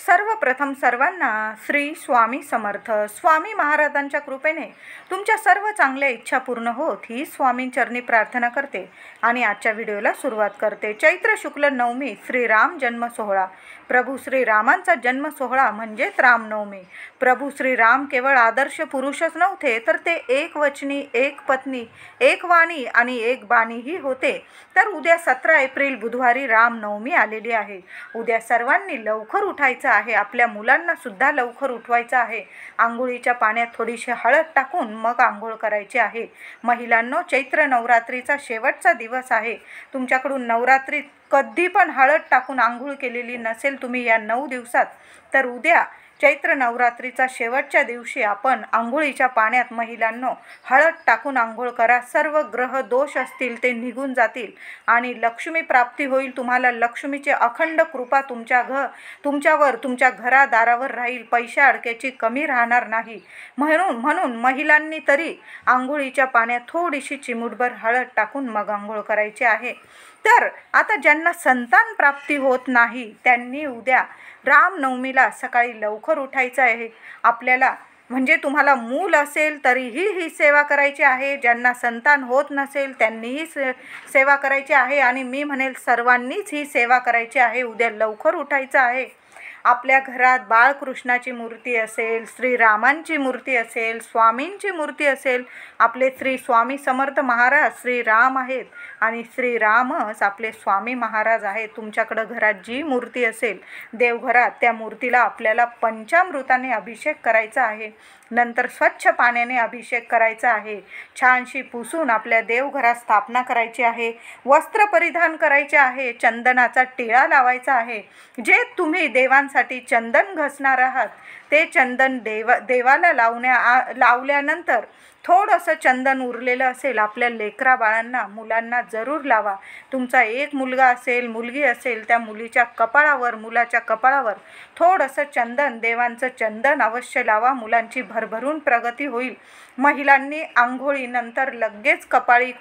सर्वप्रथम सर्वांना श्री स्वामी समर्थ. स्वामी महाराजांच्या कृपेने तुमच्या सर्व चांगल्या इच्छा पूर्ण होत ही स्वामींचरणी प्रार्थना करते आणि आजच्या व्हिडिओला सुरुवात करते. चैत्र शुक्ल नवमी श्रीराम जन्म सोहळा. प्रभू श्रीरामांचा जन्म सोहळा म्हणजेच रामनवमी. प्रभू श्रीराम केवळ आदर्श पुरुषच नव्हते, तर ते एक वचनी, एक पत्नी, एक वाणी आणि एक बाणीही होते. तर उद्या 17 एप्रिल बुधवारी रामनवमी आलेली आहे. उद्या सर्वांनी लवकर उठायचं आहे. आपल्या मुलांना सुद्धा लवकर उठवायचं आहे. आंघोळीच्या पाण्यात थोडीशी हळद टाकून मग आंघोळ करायची आहे. महिलांनो, चैत्र नवरात्रीचा शेवटचा दिवस आहे. तुमच्याकडून नवरात्रीत कधी पण हळद टाकून आंघोळ केलेली नसेल तुम्ही या 9 दिवसात, तर उद्या चैत्र नवरात्रीचा शेवटच्या दिवशी आपण आंघोळीच्या पाण्यात महिलांनो हळद टाकून आंघोळ करा. सर्व ग्रह दोष असतील ते निघून जातील आणि लक्ष्मी प्राप्ती होईल. तुम्हाला लक्ष्मीची अखंड कृपा तुमच्यावर, तुमच्या घरादारावर राहील. पैशा अडक्याची कमी राहणार नाही. म्हणून महिलांनी तरी आंघोळीच्या पाण्यात थोडीशी चिमूटभर हळद टाकून मग आंघोळ करायची आहे. तर आता ज्यांना संतान प्राप्ती होत नाही त्यांनी उद्या रामनवमीला सकाळी लवकर उठायचं आहे. आपल्याला म्हणजे तुम्हाला मूल असेल तरीही ही सेवा करायची आहे. ज्यांना संतान होत नसेल त्यांनीही सेवा करायची आहे आणि मी म्हणेल सर्वांनीच ही सेवा करायची आहे. उद्या लवकर उठायचं आहे. आपल्या घरात बाळकृष्णाची मूर्ती असेल, श्रीरामांची मूर्ती असेल, स्वामींची मूर्ती असेल. आपले श्री स्वामी समर्थ महाराज श्रीराम आहेत आणि श्रीरामच आपले स्वामी महाराज आहेत. तुमच्याकडं घरात जी मूर्ती असेल देवघरात, त्या मूर्तीला आपल्याला पंचामृताने अभिषेक करायचा आहे. नंतर स्वच्छ पाण्याने अभिषेक करायचा आहे. छानशी पुसून आपल्या देवघरात स्थापना करायची आहे. वस्त्र परिधान करायचे आहे. चंदनाचा टिळा लावायचा आहे. जे तुम्ही देवांसाठी चंदन घसणार आहात ते चंदन देवाला लावल्यानंतर थोडंसं चंदन उरलेलं असेल आपल्या लेकरा बाळांना, मुलांना जरूर लावा. तुमचा एक मुलगा असेल, मुलगी असेल, त्या मुलीच्या कपाळावर, मुलाच्या कपाळावर थोडंसं चंदन, देवांचं चंदन अवश्य लावा. मुलांची भरभरून प्रगती होईल. महिलांनी आंघोळीनंतर लगेच कपाळी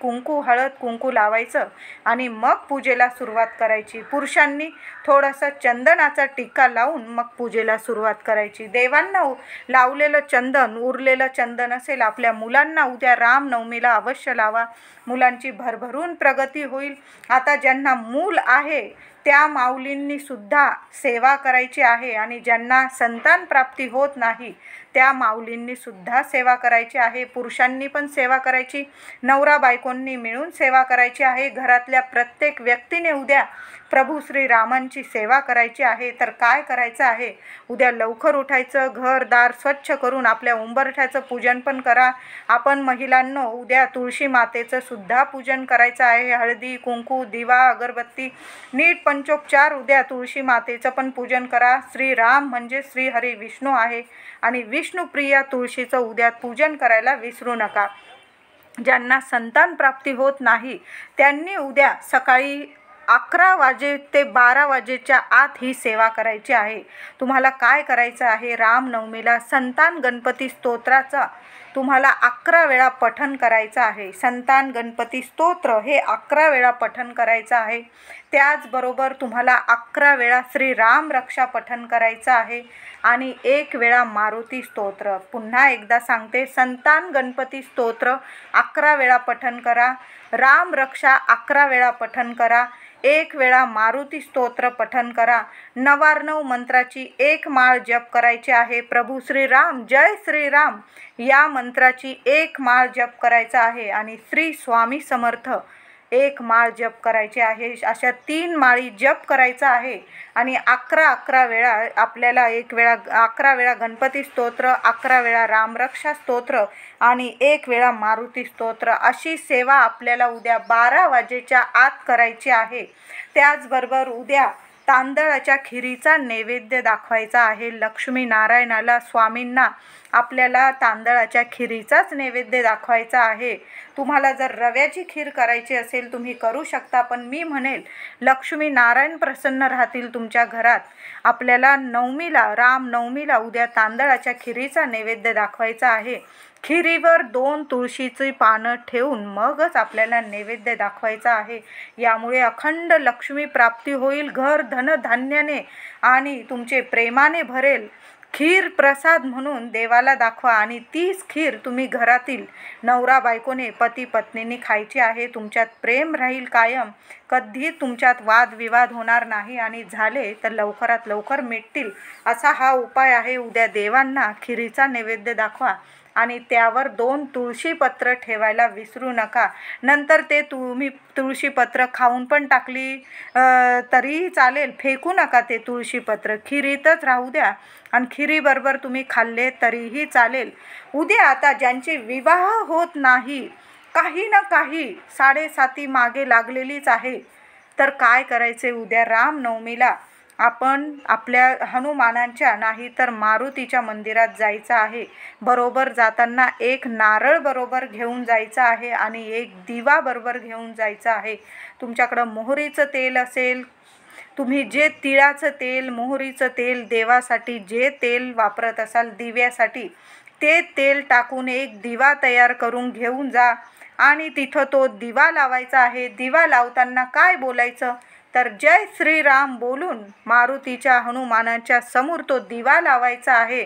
हळद कुंकू लावायचं आणि मग पूजेला सुरुवात करायची. पुरुषांनी थोडंसं चंदनाचा टिक्का लावून मग पूजेला सुरुवात करायची. देवांना लावलेलं चंदन, उरलेलं चंदन असेल आपल्या मुलांना उद्या रामनवमीला अवश्य लावा. मुलांची भरभरून प्रगती होईल. आता ज्यांना मूल आहे त्या माऊलींनी सुद्धा सेवा करायची आहे आणि ज्यांना संतान प्राप्ती होत नाही त्या माऊलींनी सुद्धा सेवा करायची आहे. पुरुषांनी पण सेवा करायची, नवरा बायकोंनी मिळून सेवा करायची आहे. घरातल्या प्रत्येक व्यक्तीने उद्या प्रभू श्रीरामांची सेवा करायची आहे. तर काय करायचं आहे? उद्या लवकर उठायचं, घरदार स्वच्छ करून आपल्या उंबरठ्याचं पूजन पण करा. आपण महिलांनो उद्या तुळशी मातेचं सुद्धा पूजन करायचं आहे. हळदी कुंकू, दिवा, अगरबत्ती, नीट पंचोपचार उद्या तुळशी मातेचं पण पूजन करा. श्रीराम म्हणजे श्रीहरी विष्णू आहे आणि विष्णुप्रिया तुळशीचं उद्या पूजन करायला विसरू नका. ज्यांना संतान प्राप्ती होत नाही त्यांनी उद्या सकाळी 11 वाजे ते 12 वाजेच्या आत ही सेवा करायची आहे. तुम्हाला काय करायचं आहे? रामनवमीला संतान गणपती स्तोत्राचा तुम्हाला 11 वेळा पठण करायचं आहे. संतान गणपती स्तोत्र हे 11 वेळा पठण करायचं आहे. त्याचबरोबर तुम्हाला 11 वेळा श्रीराम रक्षा पठण करायचं आहे आणि 1 वेळा मारुती स्तोत्र. पुन्हा एकदा सांगते, संतान गणपती स्तोत्र 11 वेळा पठण करा, राम रक्षा 11 वेळा पठण करा, 1 वेळा मारुती स्तोत्र पठण करा. 9 मंत्राची 1 माळ जप करायची आहे. प्रभू श्रीराम जय श्रीराम या मंत्राची 1 माळ जप करायचा आहे आणि श्री स्वामी समर्थ 1 माळ जप करायची आहे. अशा 3 माळी जप करायचा आहे आणि 11 वेळा आपल्याला 1 वेळा 11 वेळा गणपती स्तोत्र, 11 वेळा रामरक्षा स्तोत्र आणि 1 वेळा मारुती स्तोत्र अशी सेवा आपल्याला उद्या 12 वाजेच्या आत करायची आहे. त्याचबरोबर उद्या तांदळाच्या खिरीचा नैवेद्य दाखवायचा आहे. लक्ष्मी नारायणाला, स्वामींना आपल्याला तांदळाच्या खिरीचाच नैवेद्य दाखवायचा आहे. तुम्हाला जर रव्याची खीर करायची असेल तुम्ही करू शकता, पण मी म्हणेल लक्ष्मी नारायण प्रसन्न राहतील तुमच्या घरात. आपल्याला रामनवमीला उद्या तांदळाच्या खिरीचा नैवेद्य दाखवायचा आहे. खिरीवर 2 तुळशीची पानं ठेवून मगच आपल्याला नैवेद्य दाखवायचा आहे. यामुळे अखंड लक्ष्मी प्राप्ती होईल, घर धनधान्याने आणि तुमचे प्रेमाने भरेल. खीर प्रसाद म्हणून देवाला दाखवा आणि तीच खीर तुम्ही घरातील नवरा बायकोने पती पत्नींनी खायची आहे. तुमच्यात प्रेम राहील कायम, कधी तुमच्यात वादविवाद होणार नाही आणि झाले तर लवकरात लवकर मिटतील असा हा उपाय आहे. उद्या देवांना खिरीचा नैवेद्य दाखवा आणि त्यावर 2 तुळशीपत्र ठेवायला विसरू नका. नंतर ते तुम्ही तुळशीपत्र खाऊन पण टाकली तरीही चालेल, फेकू नका ते तुळशीपत्र, खिरीतच राहू द्या आणि खिरीबरोबर तुम्ही खाल्ले तरीही चालेल. उद्या आता ज्यांचे विवाह होत नाही, काही ना काही 7.5 मागे लागलेलीच आहे, तर काय करायचे? उद्या रामनवमीला आपण आपल्या हनुमानांच्या नाही तर मारुतीच्या मंदिरात जायचं आहे. बरोबर जाताना एक नारळ बरोबर घेऊन जायचं आहे आणि एक दिवा बरोबर घेऊन जायचं आहे. तुमच्याकडं मोहरीचं तेल असेल, तुम्ही जे तिळाचं तेल, मोहरीचं तेल, देवासाठी जे तेल वापरत असाल दिव्यासाठी, ते तेल टाकून एक दिवा तयार करून घेऊन जा आणि तिथं तो दिवा लावायचा आहे. दिवा लावताना काय बोलायचं? तर जय श्रीराम बोलून मारुतीच्या हनुमानाच्या समोर तो दिवा लावायचा आहे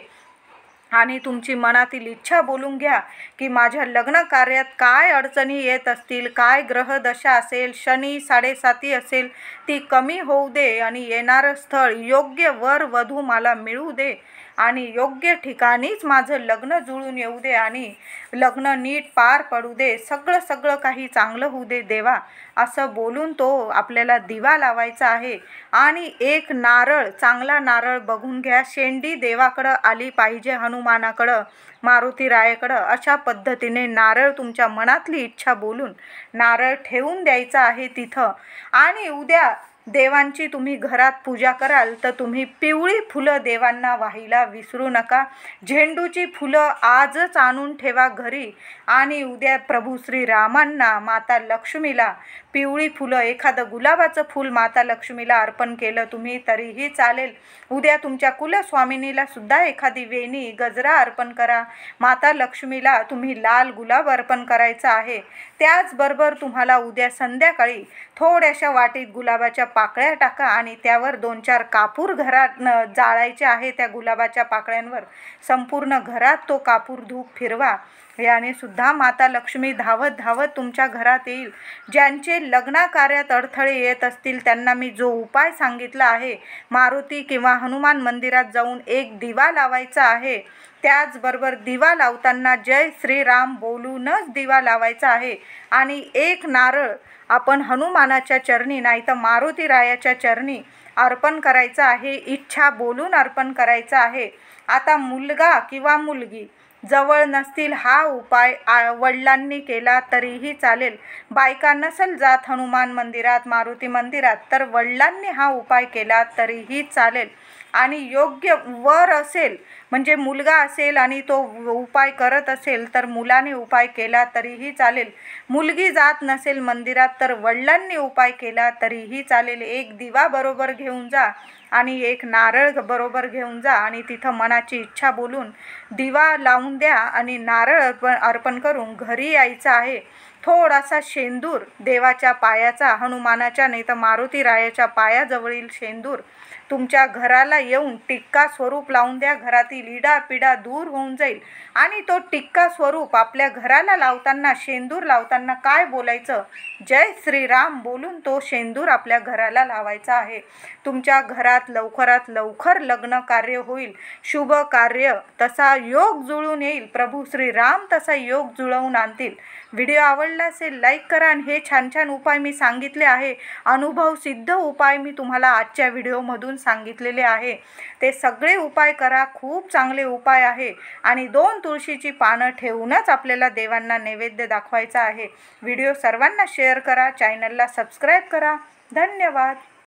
आणि तुमची मनातील इच्छा बोलून घ्या की माझ्या लग्न कार्यात काय अडचणी येत असतील, काय ग्रहदशा असेल, शनी 7.5 असेल, ती कमी होऊ दे आणि येणारं स्थळ योग्य वर वधू मला मिळू दे आणि योग्य ठिकाणीच माझं लग्न जुळून येऊ दे आणि लग्न नीट पार पडू दे, सगळं काही चांगलं होऊ दे देवा, असं बोलून तो आपल्याला दिवा लावायचा आहे. आणि एक नारळ, चांगला नारळ बघून घ्या, शेंडी देवाकडं आली पाहिजे, हनुमानाकडं, मारुती रायाकडं, अशा पद्धतीने नारळ तुमच्या मनातली इच्छा बोलून नारळ ठेवून द्यायचा आहे तिथं. आणि उद्या देवांची तुम्ही घरात पूजा कराल तर तुम्ही पिवळी फुलं देवांना वाहायला विसरू नका. झेंडूची फुलं आजच आणून ठेवा घरी आणि उद्या प्रभू श्रीरामांना, माता लक्ष्मीला पिवळी फुलं, एखादं गुलाबाचं फूल माता लक्ष्मीला अर्पण केलं तुम्ही तरीही चालेल. उद्या तुमच्या कुलस्वामिनीला सुद्धा एखादी वेणी, गजरा अर्पण करा. माता लक्ष्मीला तुम्ही लाल गुलाब अर्पण करायचा आहे. त्याचबरोबर तुम्हाला उद्या संध्याकाळी थोड्याशा वाटीत गुलाबाच्या पाकळ्या टाका आणि त्यावर 2-4 कापूर घरात जाळायचे आहे. त्या गुलाबाच्या पाकळ्यांवर संपूर्ण घरात तो कापूर धूप फिरवा. याने सुद्धा माता लक्ष्मी धावत धावत तुमच्या घरात येईल. ज्यांचे लग्ना कार्यात अडथळे येत असतील त्यांना मी जो उपाय सांगितला आहे, मारुती किंवा हनुमान मंदिरात जाऊन एक दिवा लावायचा आहे. त्याचबरोबर दिवा लावताना जय श्रीराम बोलूनच दिवा लावायचा आहे आणि एक नारळ आपण हनुमानाच्या चरणी नाही तर मारुती रायाच्या चरणी अर्पण करायचं आहे, इच्छा बोलून अर्पण करायचं आहे. आता मुलगा किंवा मुलगी जवळ नसतील, हा उपाय वडिलांनी केला तरीही चालेल. बायका नसेल जात हनुमान मंदिरात, मारुती मंदिरात, तर वडिलांनी हा उपाय केला तरीही चालेल. आणि योग्य वर असेल म्हणजे मुलगा असेल आणि तो उपाय करत असेल तर मुलाने उपाय केला तरीही चालेल. मुलगी जात नसेल मंदिरात तर वडिलांनी उपाय केला तरीही चालेल. एक दिवा बरोबर घेऊन जा आणि एक नारळ बरोबर घेऊन जा आणि तिथं मनाची इच्छा बोलून दिवा लावून द्या आणि नारळ अर्पण करून घरी यायचं आहे. थोडासा शेंदूर देवाच्या पायाचा, हनुमानाच्या नाही तर मारुती रायाच्या पायाजवळील शेंदूर तुमच्या घराला येऊन टिक्का स्वरूप लावून द्या. घरातील इडापिडा दूर होऊन जाईल. आणि तो टिक्का स्वरूप आपल्या घराला लावताना, शेंदूर लावताना काय बोलायचं? जय श्रीराम बोलून तो शेंदूर आपल्या घराला लावायचा आहे. तुमच्या घरात लवकरात लवकर लग्न कार्य होईल, शुभ कार्य, तसा योग जुळून येईल. प्रभू श्रीराम तसा योग जुळवून आणतील. व्हिडिओ आवडला असेल लाईक करा आणि हे छान छान उपाय मी सांगितले आहे, अनुभव सिद्ध उपाय मी तुम्हाला आजच्या व्हिडिओमधून सांगितलेले आहे. ते सगळे उपाय करा, खूप चांगले उपाय आहे. आणि 2 तुळशीची पानं ठेवूनच आपल्याला देवांना नैवेद्य दाखवायचा आहे. व्हिडिओ सर्वांना शेअर करा, चॅनलला सबस्क्राईब करा. धन्यवाद.